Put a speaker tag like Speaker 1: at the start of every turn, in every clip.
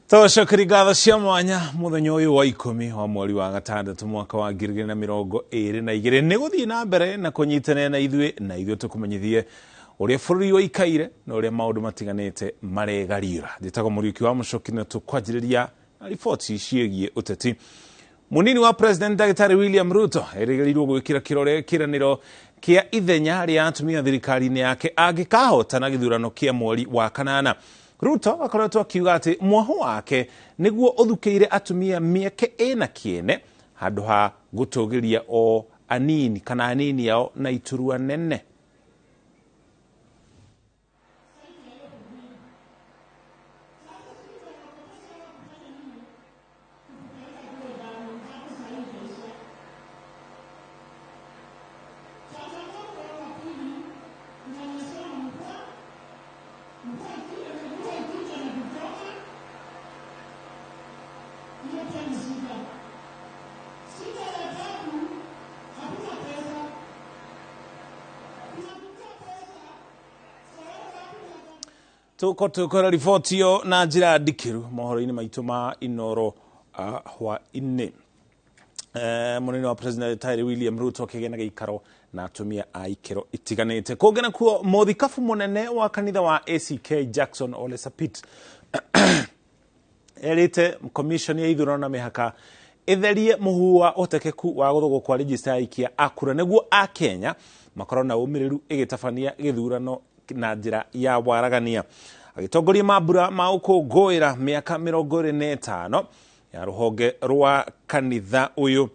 Speaker 1: Tawashakari gatha cia mwanya muthenya uyu wa 10 wa mweri wa gatandatu mwaka wa 2022 ni guthii na mbere na kunyitana na ithuĩ tukumenyithie uria bũrũri wa ikaire na uria maundu matiganite maregarira. Njĩtagwo Mũriũki wa Mũchoki na tukwanjĩrĩria na riboti ciĩgiĩ ũteti. Munini wa President Dr. William Ruto erĩgĩrĩirwo gwĩkĩra kĩranĩro kĩa ithenya rĩa atumia thirikari-inĩ yake angĩkahotana gĩthurano kĩa mweri wa kanana. Ruto akoretwo akiuga atĩ mwaho wake nĩguo ũthukĩire atumia mĩeke ĩna kĩene handũ ha gũtũgĩria o anini kana anini yao na iturua nene. Tukora riboti yo na njĩra ndikiru mohoro-inĩ maitũ ma Inoro hwa-inĩ. Munini wa President Dr. William Ruto akĩgĩa na gĩikaro na atumia a ikĩro itiganĩte. Kũngĩ kuo mũthikabu mũnene wa kanitha wa ACK Jackson Ole Sapit erĩte commission ya ithurano na mĩhaka ĩtherie mũhuhu wa ũtekeku wa gũthogwo kwa register ya aikia a kura nĩguo a Kenya makorwo na ũmĩrĩru ĩgĩtabania gĩthurano na njĩra ya waragania. Agĩtongoria mambura ma gũkũngũĩra mĩaka 25 ya rũhonge rwa kanitha ũyũ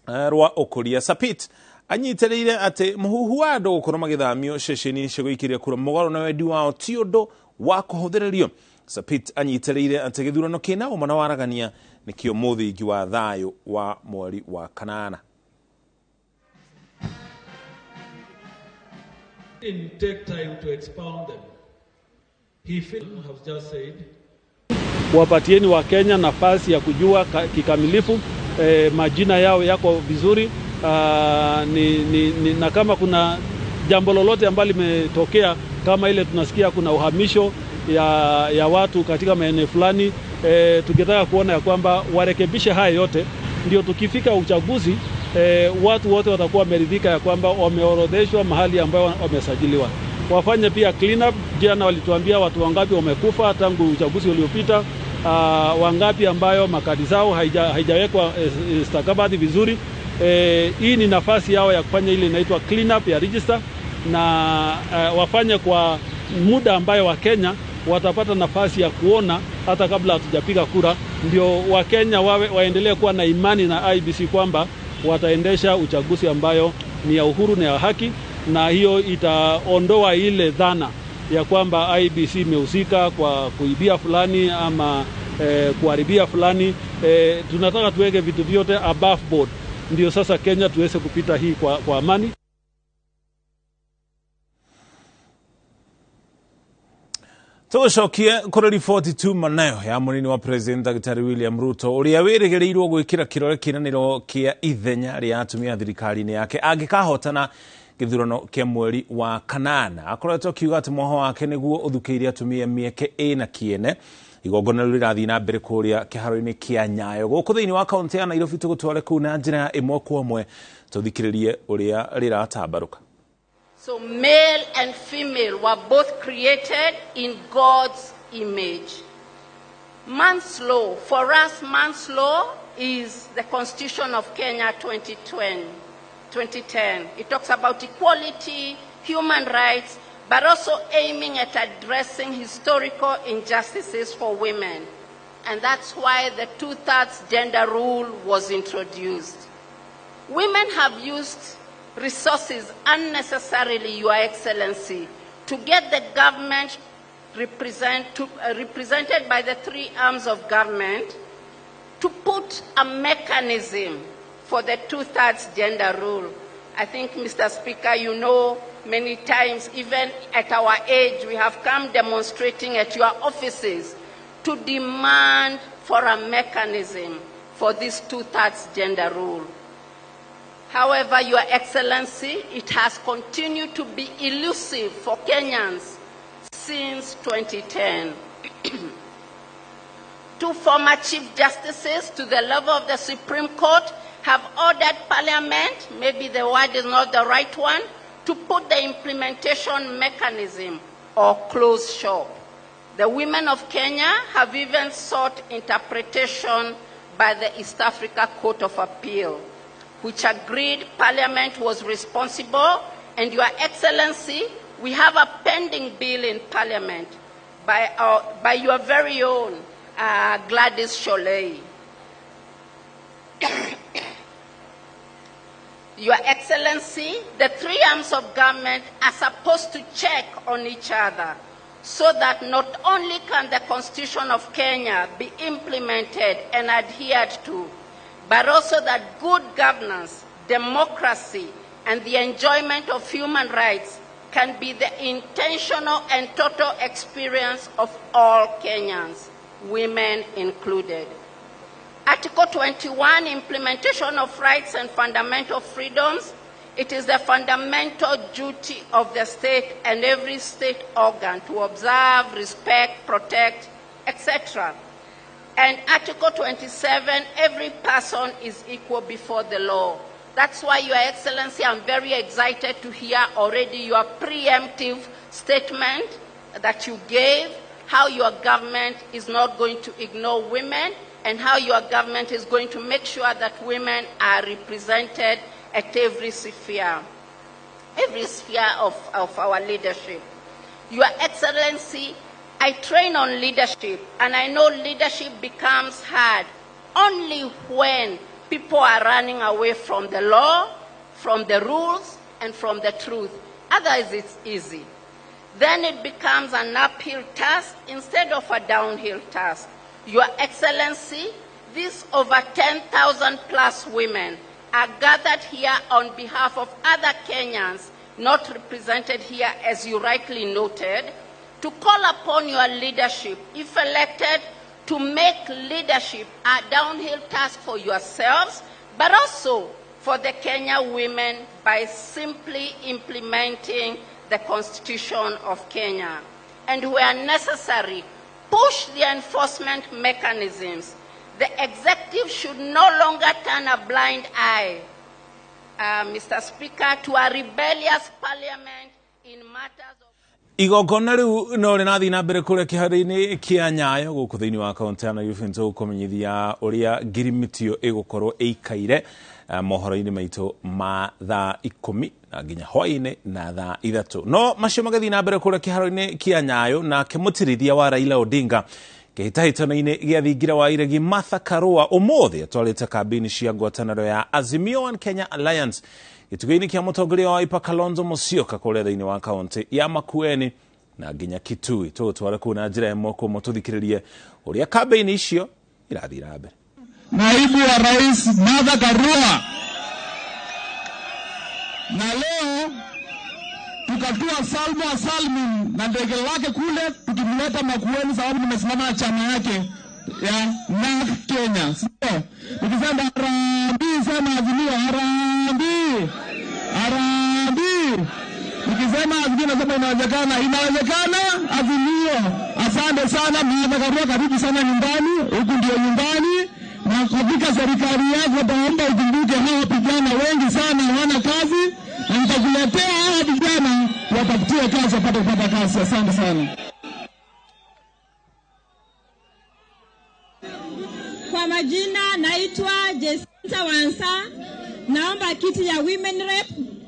Speaker 1: rwa ũkũria, Sapit anyitĩrĩire atĩ mũhuhu wa andũ gũkorwo magĩthamio ceceni cia gũikĩria kura mũgarũ na wendi wao ti ũndũ wa kũhũthĩrĩrio. Sapit anyitĩrĩire atĩ gĩthurano kĩna ũma na waragania nĩkĩo mũthingi wa thayũ wa mweri wa kanana.
Speaker 2: Didn't take time to expound them. He has just said,
Speaker 3: wapatieni wa Kenya nafasi ya kujua kikamilifu majina yao yako vizuri, na kama kuna jambo lolote ambalo limetokea kama ile tunasikia kuna uhamisho ya watu katika maeneo fulani, tukitaka kuona ya kwamba warekebishe haya yote, ndio tukifika uchaguzi watu wote watakuwa wameridhika ya kwamba wameorodheshwa mahali ambayo wamesajiliwa. Wafanye pia clean up. Jana walituambia watu wangapi wamekufa tangu uchaguzi uliopita, wangapi ambayo makadi zao haijawekwa stakabadhi vizuri. Hii ni nafasi yao ya kufanya ile inaitwa clean up ya register, na wafanye kwa muda ambayo Wakenya watapata nafasi ya kuona hata kabla hatujapiga kura, ndio Wakenya waendelee kuwa na imani na IEBC kwamba wataendesha uchaguzi ambayo ni ya uhuru na ya haki, na hiyo itaondoa ile dhana ya kwamba IEBC imehusika kwa kuibia fulani ama kuharibia fulani. Tunataka tuweke vitu vyote above board, ndio sasa Kenya tuweze kupita hii kwa amani.
Speaker 1: Tucokie kuri riboti tu manayo ya munini wa President Dr. William Ruto uria wĩrĩgĩrĩirwo gwĩkĩra kĩranĩro kĩa ithenya rĩa atumia thirikari-inĩ yake angĩkahotana gĩthurano kĩa mweri wa kanana. Akoretwo akiuga atĩ mwaho wake nĩguo ũthukĩire atumia mĩeke ĩna kĩene. Igongona rĩu rĩrathiĩ na mbere kũrĩa kĩharo-inĩ kĩa Nyayo gũkũ thĩinĩ wa kaunti ya Nairobi. Tũgũtware kũu na njĩra ĩmwe kwa ĩmwe tũthikĩrĩrie ũrĩa rĩratambarũka.
Speaker 4: So male and female were both created in God's image. Man's law, for us, man's law is the Constitution of Kenya 2010. It talks about equality, human rights, but also aiming at addressing historical injustices for women. And that's why the 2/3 gender rule was introduced. Women have used resources unnecessarily, Your Excellency, to get the government represented by the three arms of government to put a mechanism for the 2/3 gender rule. I think, Mr. Speaker, you know many times, even at our age, we have come demonstrating at your offices to demand for a mechanism for this 2/3 gender rule. However, Your Excellency, it has continued to be elusive for Kenyans since 2010. 2 former Chief Justices to the level of the Supreme Court have ordered Parliament, maybe the word is not the right one, to put the implementation mechanism or close shop. The women of Kenya have even sought interpretation by the East Africa Court of Appeal, which agreed Parliament was responsible, and Your Excellency, we have a pending bill in Parliament by your very own Gladys Sholei. Your Excellency, the 3 arms of government are supposed to check on each other so that not only can the Constitution of Kenya be implemented and adhered to, but also that good governance, democracy, and the enjoyment of human rights can be the intentional and total experience of all Kenyans, women included. Article 21, implementation of rights and fundamental freedoms. It is the fundamental duty of the state and every state organ to observe, respect, protect, etc. And Article 27, every person is equal before the law. That's why, Your Excellency, I'm very excited to hear already your preemptive statement that you gave, how your government is not going to ignore women, and how your government is going to make sure that women are represented at every sphere of our leadership. Your Excellency, I train on leadership, and I know leadership becomes hard only when people are running away from the law, from the rules, and from the truth. Otherwise, it's easy. Then it becomes an uphill task instead of a downhill task. Your Excellency, these over 10,000 plus women are gathered here on behalf of other Kenyans not represented here, as you rightly noted, to call upon your leadership, if elected, to make leadership a downhill task for yourselves, but also for the Kenya women by simply implementing the Constitution of Kenya. And where necessary, push the enforcement mechanisms. The executive should no longer turn a blind eye, Mr. Speaker, to a rebellious parliament in matters of...
Speaker 1: Igongona riu no rinathi na mbere kuria kihari-ini kia Nyayo guku thiini wa kaunti ya Nairobi nto kumenyithia uria ngirimiti igukorwo ikaire mohoro-ini maitu ma thaa 10 na nginya hwaini na thaa 3 no macio magathi na mbere kuria kiharo-ini kia Nyayo na kimutirithia wa Raila Odinga kihitahitano-ini gia thingira wa iregi Martha Karua umuthi atwarite kambini cia ngwataniro ya Azimio One Kenya Alliance gitugo-ini kia mutongoria wa Wiper Kalonzo Musyoka kuria thiini wa kaunti ya Makueni na nginya Kitui tutware kuna njira imwe kumu tuthikiririe uria kambini icio irathi na mbere.
Speaker 5: Naibu wa Rais Martha Karua, na leo tukatua Salma Salmin na ndege wake kule tukimleta Makueni sababu nimesimama na chama yake ya NARC Kenya. Sio nikisema harambee, sema Azimio harambee, harambee. Nikisema Azimio nasema inawezekana, inawezekana Azimio. Asante sana Martha Karua, karibu sana nyumbani, huku ndio nyumbani. Na katika serikali yako taomba ukumbuke hawa vijana wengi sana hawana kazi, na nitakuletea hawa vijana watafutie kazi, wapate kupata kazi. Asante sana.
Speaker 6: Kwa majina naitwa Jacinta Wansa, naomba kiti ya Women Rep.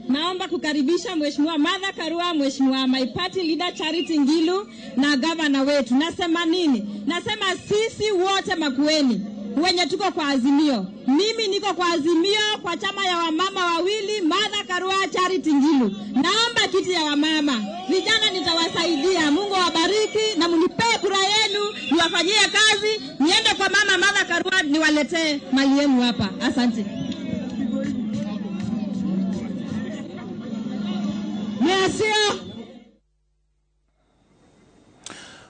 Speaker 6: Naomba kukaribisha Mheshimiwa Martha Karua, Mheshimiwa my party leader Charity Ngilu na governor wetu. Nasema nini? Nasema sisi wote Makueni wenye tuko kwa Azimio. Mimi niko kwa Azimio kwa chama ya wamama wawili, Martha Karua, Charity Ngilu. Naomba kiti ya wamama. Vijana nitawasaidia. Mungu awabariki na mnipee kura yenu, niwafanyie kazi, niende kwa mama Martha Karua niwaletee mali yenu hapa. Asante. Merci.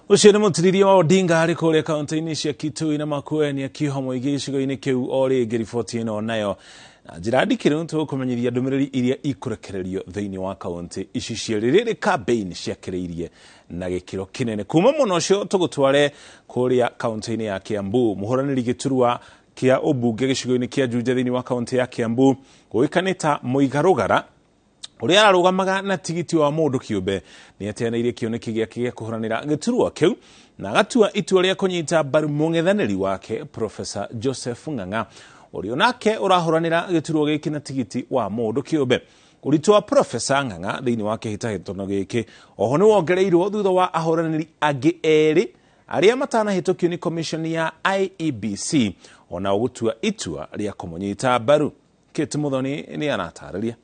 Speaker 1: Ucio ni mutirithia wa Odinga hari kuria kaunti-ini cia Kitui na Makueni akiuha muigi gicigo-ini kiu o ringi riboti ino nayo na njira ndikire ntu kumenyithia ndumiriri iria ikurekererio thiini wa kaunti ici ciariri campaign ciakireirie na gikiro kinene kuma muno cio tugutware kuria kaunti-ini ya Kiambu. Muhuraniri giturwa kia obunge gicigo-ini kia Juja thiini wa kaunti ya Kiambu guikanita Muigarugara uria ararugamaga na tigiti wa mundu kiumbe ni ateaneirie kioneki giake gia kuhuranira giturwa kiu na gatua itua ria kunyita mbaru mung'ethaniri wake Professor Joseph Ng'ang'a urio nake urahuranira giturwa giki na tigiti wa mundu kiumbe. Uritu wa Professor Ng'ang'a thiini wa kihitahitono giki oho ni wongereirwo thutha wa ahuraniri angi eri aria matanahitũkio ni commission ya IEBC ona gutua itua ria kumunyita mbaru. Kate Muthoni ni anatariria.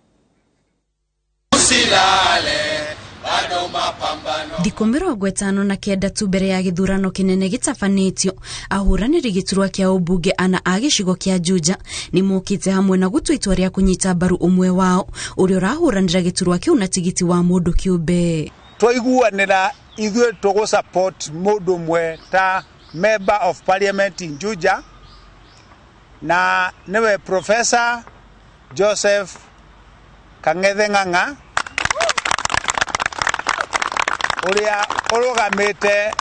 Speaker 7: Thikũ 59 tu mbere ya gĩthurano kĩnene gĩtabanĩtio, ahuranĩri gĩturwa kĩa ũmbunge ana a gĩcigo kĩa Juja nĩ mokĩte hamwe na gũtua itua rĩa kũnyita mbaru ũmwe wao ũrĩa ũrahuranĩra gĩturwa kĩu na tigiti wa mũndũ kĩũmbe.
Speaker 8: Twaiguanĩra ithuĩ tũgũ support mũndũ ũmwe ta member of parliament in Juja na nĩwe Professor Joseph Ng'ang'a uria urugamite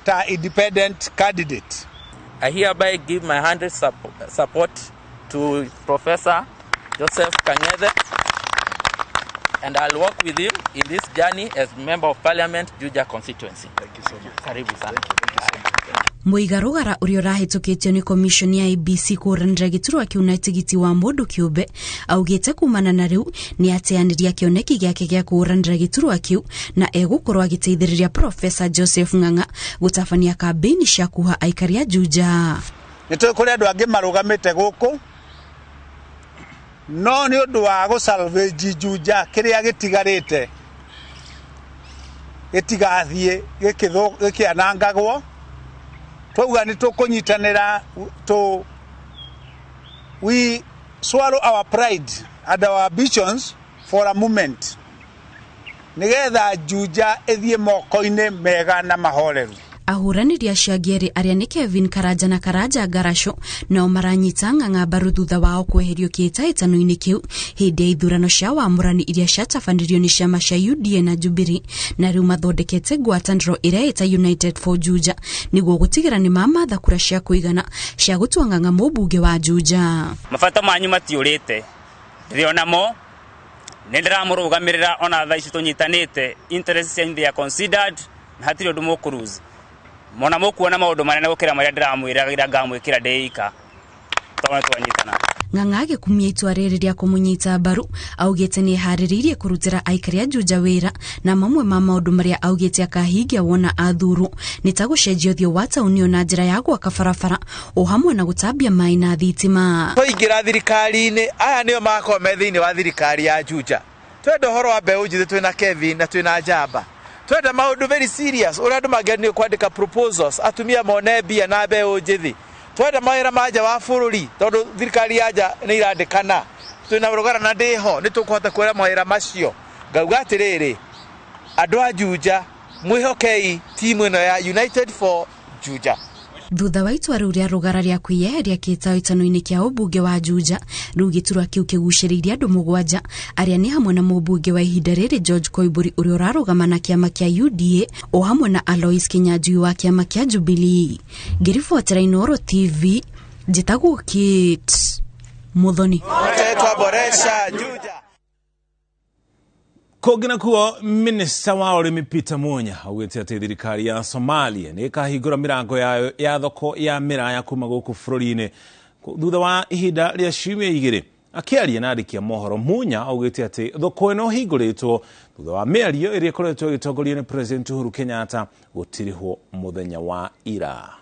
Speaker 8: ta independent candidate.
Speaker 9: I hereby give my 100% support to Professor Joseph Ng'ang'a, and I'll work with him in this journey as Member of Parliament, Juja constituency. Thank you so much. Karibu sana.
Speaker 7: Muigarugara uria urahitũkĩtio ni commission ya IEBC kuranĩra gĩturwa kĩu na tigiti wa mũndũ kĩũmbe augĩte kumana na rĩu ni ateanĩria kĩoneki gĩake gĩa kuranĩra gĩturwa kĩu na egũkorwo agĩteithĩrĩria Professor Joseph Ng'ang'a gũtabania kambĩini cia kuha aikari a Juja.
Speaker 8: Nĩtũĩ kũrĩ andũ angĩ marũgamĩte gũkũ no nĩ ũndũ wa gũsalvage Juja kĩrĩa gĩtigarĩte gĩtigathiĩ gĩkĩanangagwo. Twauga nĩ tũkũnyitanĩra we swallow our pride and our ambitions for a moment nigetha Juja ithie moko-inĩ mega na mahoreru.
Speaker 7: Ahuranĩri acio angĩ arĩa nĩ Kevin Karanja na Karanja Ngarasho nao maranyita Ng'ang'a mbaru thutha wao kweherio kĩhĩtahĩtano-inĩ kĩu hĩndĩ ya ithurano cia wamũrani iria ciatabanirio nĩ ciama cia UDA na Jubilee na rĩu mathondekete ngwatanĩro ĩrĩa ĩta United for Juja nĩguo gũtigĩra nĩ mamatha kura cia kũigana cia gũtua Ng'ang'a mũmbunge wa Juja.
Speaker 10: Mabata manyu matiũrĩte ndĩrĩona mo nĩ ndĩramũrũgamĩrĩra ona thaa ici tũnyitanĩte interests cia are considered na hatirĩ ũndũ mũkũruzi mona mukuona maundu manene gukira maria ndiramwiragira ngamwikira ndeika twana twanyitana.
Speaker 7: Ng'ang'a agĩkumia itua rĩrĩ rĩa kũmũnyita mbaru augĩte nĩ eharĩrĩirie kũrutĩra aikari a Juja wĩra na mamwe ma maũndũ marĩa augĩte akahingia wona athurwo nĩ ta gũcenjia ũthiũ wa taũni na njĩra ya gwaka barabara o hamwe na gũtambia maĩ na thitima.
Speaker 11: Tũingĩra thirikari-inĩ aya nĩo makorwo me thĩinĩ wa thirikari ya Juja. Twenda ũhoro wa mbeũ njĩthĩ twĩna Kevin na twĩna Njamba. Twenda maundu very serious uria andu mageni kwandika proposals atumia mone mbia na mbeũ njĩthĩ. Twenda mawĩra manja wa bũrũri tondu thirikari yanja nĩ irandĩkana twĩna rũgara na ndĩho nĩ tũkũhota kwĩra mawĩra macio. Ngauga atĩrĩrĩ andũ a Juja mwĩhokei timu ĩno ya United for Juja.
Speaker 7: Thutha wa itua rĩu rĩa rũgara rĩa kwĩyeheria kĩhĩtahĩtano-inĩ kĩa ũmbunge wa Juja rĩu gĩturwa kĩu kĩgucĩrĩirie andũ mũgwanja arĩa nĩ hamwe na mũmbunge wa ihinda rĩrĩ George Koimburi ũrĩa ũrarũgama na kĩama kĩa UDA o hamwe na Alois Kinyanjui wa kĩama kĩa Jubilee. Ngĩribotera Inooro TV njĩtagwo Kate Muthoni.
Speaker 11: Twaboresha Juja.
Speaker 1: Kogina kuo Minister wa Ũrĩmi Peter Munya augĩte atĩ thirikari ya Somalia nĩ ĩkahingũra mĩrango yayo ya thoko ya mĩraya kuma gũkũ bũrũri-inĩ thutha wa ihinda rĩa ciumia igĩrĩ. Akĩaria na andĩki a mohoro, Munya augĩte atĩ thoko ĩno hingũrĩtwo thutha wa mĩario ĩrĩa ĩkoretwo ĩgĩtongorio nĩ President Uhuru Kenyatta gũtirĩhwo mũthenya wa ira.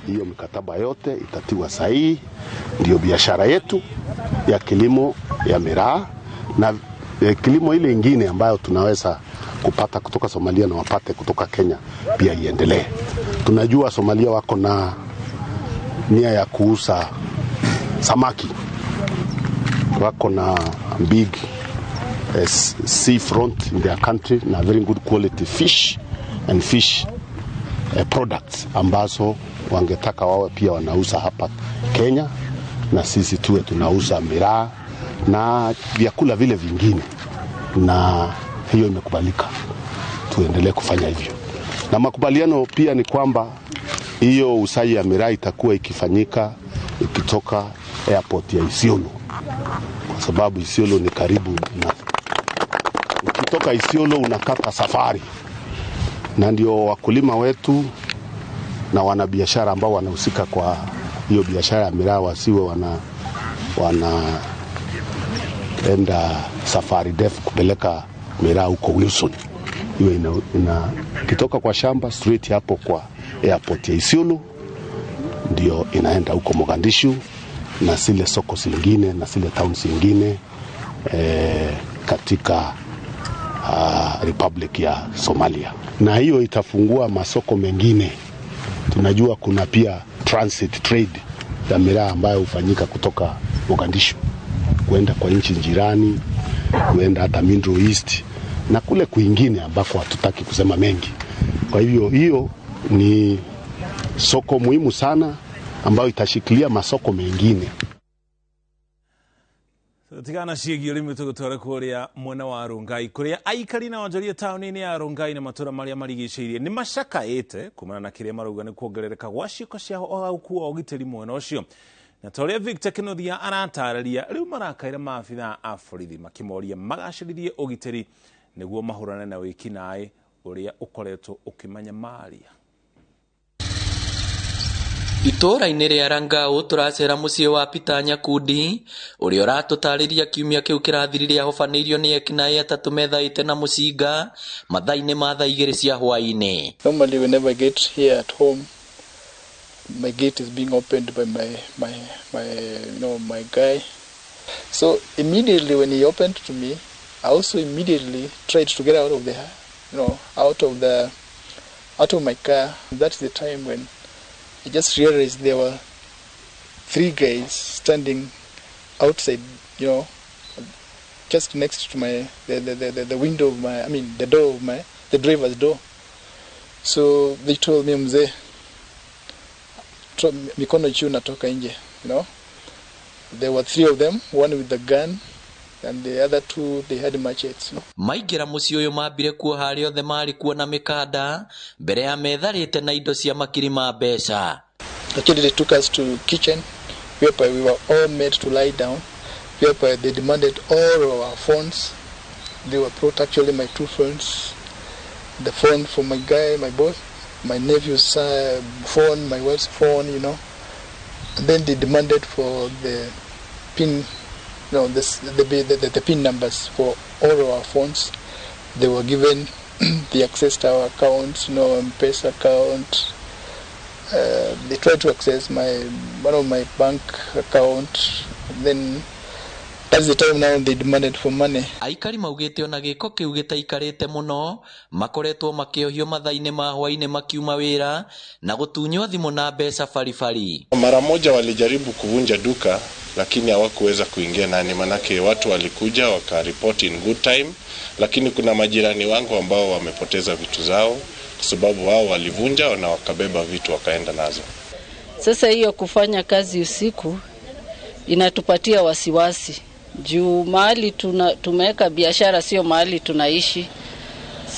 Speaker 12: Hiyo mikataba yote itatiwa sahihi, ndio biashara yetu ya kilimo ya miraa na kilimo ile ingine ambayo tunaweza kupata kutoka Somalia na wapate kutoka Kenya pia iendelee. Tunajua Somalia wako na nia ya kuuza samaki, wako na big sea front in their country na very good quality fish and fish products ambazo wangetaka wawe pia wanauza hapa Kenya, na sisi tuwe tunauza miraa na vyakula vile vingine, na hiyo imekubalika, tuendelee kufanya hivyo. Na makubaliano pia ni kwamba hiyo usaji ya miraa itakuwa ikifanyika ikitoka airport ya Isiolo, kwa sababu Isiolo ni karibu, na ukitoka Isiolo unakata safari, na ndio wakulima wetu na wanabiashara ambao wanahusika kwa hiyo biashara ya miraa wasiwe wanaenda safari ndefu kupeleka miraa huko Wilson. Hiyo kitoka kwa shamba straight hapo kwa airport ya Isiolo ndio inaenda huko Mogadishu na zile soko zingine na zile towns zingine katika Republic ya Somalia, na hiyo itafungua masoko mengine. Tunajua kuna pia transit trade ya miraa ambayo hufanyika kutoka Mogadishu kwenda kwa nchi jirani, kwenda hata Middle East na kule kwingine ambako hatutaki kusema mengi. Kwa hivyo hiyo ni soko muhimu sana ambayo itashikilia masoko mengine.
Speaker 1: Tigana ciĩgiĩ ũrĩmi tũgũtwara kũrĩa mwena wa Rongai, kũrĩa aikari na onjoria taũni-inĩ ya Rongai na matũũra marĩa marigicĩirie nĩ macakaĩte kumana na kĩrĩa marauga nĩ kuongerereka gwa ciĩko cia ũgakua ũgitĩri mwena ũcio. Na ta ũrĩa Victor Kĩnuthia aratarĩria, rĩu marakaĩra maabithaa a borithi makĩmoria magacĩrithie ũgitĩri nĩguo mahũrane na wĩkinaĩ ũrĩa ũkoretwo ũkĩmanyamaria.
Speaker 13: Itora-inĩ rĩa Rangau turacera muciĩ wa Peter Nyakundi ũrĩa ũratũtarĩria kiumia kĩu kĩrathirire ahobanĩirio nĩ ekinaĩ atatũ methaĩte na mũcinga mathaa-inĩ ma thaa 2 cia hwaĩ-inĩ.
Speaker 14: Normally whenever I get here at home, my gate is being opened by my guy. So immediately when he opened to me, I also immediately tried to get out of my car. That's the time when I just realized there were 3 guys standing outside, just next to the window of the door of the driver's door. So they told me, mzee, mikono juu natoka nje, There were 3 of them, one with the gun, and the other 2 they had machetes.
Speaker 13: Maingĩra muciĩ ũyũ mambire kuoha arĩa othe marĩ kuo na mĩkanda mbere ya metharĩte na indo cia makiri ma mbeca.
Speaker 14: Actually they took us to kitchen whereby we were all made to lie down, whereby they demanded all of our phones. They were brought actually my 2 phones, the phone for my guy, my boss, my nephew's phone, my wife's phone, And then they demanded for the PIN, the PIN numbers for all of our phones. They were given the access to our accounts, M-Pesa account. They tried to access one of my bank account. Then that's the time now they demanded for money.
Speaker 13: Aikari maugĩte ona gĩko kĩu gĩtaikarĩte mũno, makoretwo makĩohio mathaa-inĩ ma hwaĩ-inĩ makiuma wĩra na gũtunywo thimũ na mbeca baribari.
Speaker 15: Mara moja walijaribu kuvunja duka lakini hawakuweza kuingia ndani, manake watu walikuja wakaripoti in good time, lakini kuna majirani wangu ambao wamepoteza vitu zao kwa sababu wao walivunja na wakabeba vitu wakaenda nazo.
Speaker 16: Sasa hiyo kufanya kazi usiku inatupatia wasiwasi. Juu mahali tumeweka biashara sio mahali tunaishi.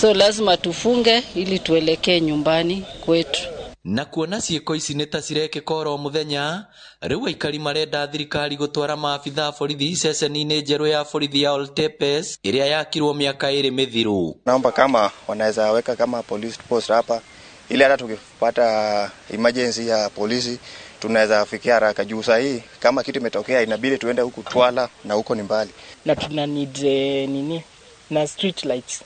Speaker 16: So lazima tufunge ili tuelekee nyumbani kwetu.
Speaker 13: Na kuona ciĩko ici nĩ ta cirekĩka oro mũthenya, rĩu aikari marenda thirikari gũtwara maabithaa borithi ceceni-inĩ njerũ ya borithi ya Oltepes ĩrĩa yakirwo mĩaka 2 mĩthiru.
Speaker 17: Naomba kama wanaweza weka kama police post hapa ili hata tukipata emergency ya polisi tunaweza fikia haraka. Juu sahi kama kitu imetokea inabidi tuende huku Twala na huko ni mbali.
Speaker 18: Na tuna need na street lights.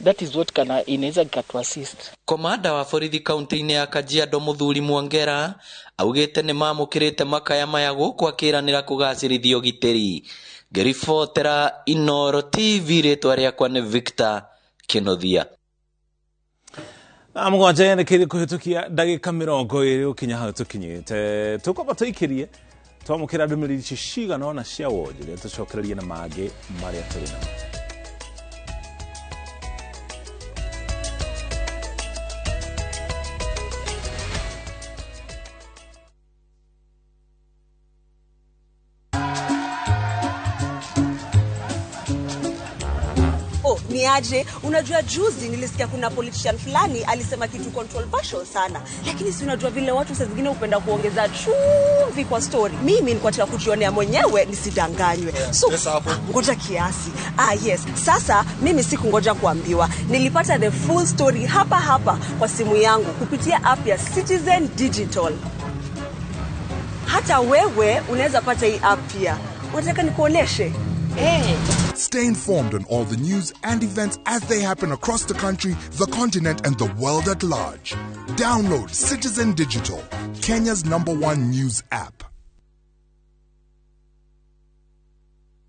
Speaker 18: That is what inaweza to assist.
Speaker 13: Komanda wa borithi kaunti-inĩ ya Kajiado Muthuri Mwangera augĩte nĩ mamũkĩrĩte makaya maya gũkũ akĩranĩra kũgacĩrithia ũgitĩri. Ngĩribotera Inooro TV, rĩtwa rĩakwa nĩ Victor Kĩnuthia.
Speaker 1: Amũgwanja nĩkĩrĩ kũhĩtũkia ndagĩka 20 ũkinya hau tũkinyĩte. Tũkwamba tũikĩrie twamũkĩra ndũmĩrĩri cigana ona cia wonjoria tũcokererie na mangĩ marĩa tũrĩ namo.
Speaker 19: ni aje? Unajua juzi nilisikia kuna politician fulani alisema kitu controversial sana, lakini si unajua vile watu saa zingine upenda kuongeza chumvi kwa story. Mimi nilikuwa nataka kujionea mwenyewe nisidanganywe. So ngoja kiasi. Yes, sasa mimi sikungoja kuambiwa. Nilipata the full story hapa kwa simu yangu kupitia app ya Citizen Digital. Hata wewe unaweza pata hii app pia. Unataka nikuoneshe?
Speaker 20: Stay informed on all the news and events as they happen across the country, the continent, and the world at large. Download Citizen Digital, Kenya's #1 news app.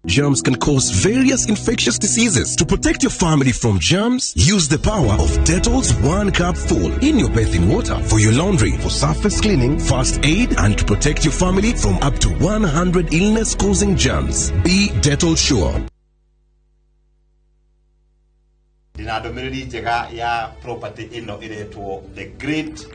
Speaker 21: Germs can cause various infectious diseases. To protect your family from germs, use the power of Dettol's 1 cup full in your bathing water, for your laundry, for surface cleaning, first aid, and to protect your family from up to 100 illness-causing germs. Be Dettol sure.
Speaker 22: Dinadomereri njega ya property ino iretwo the Great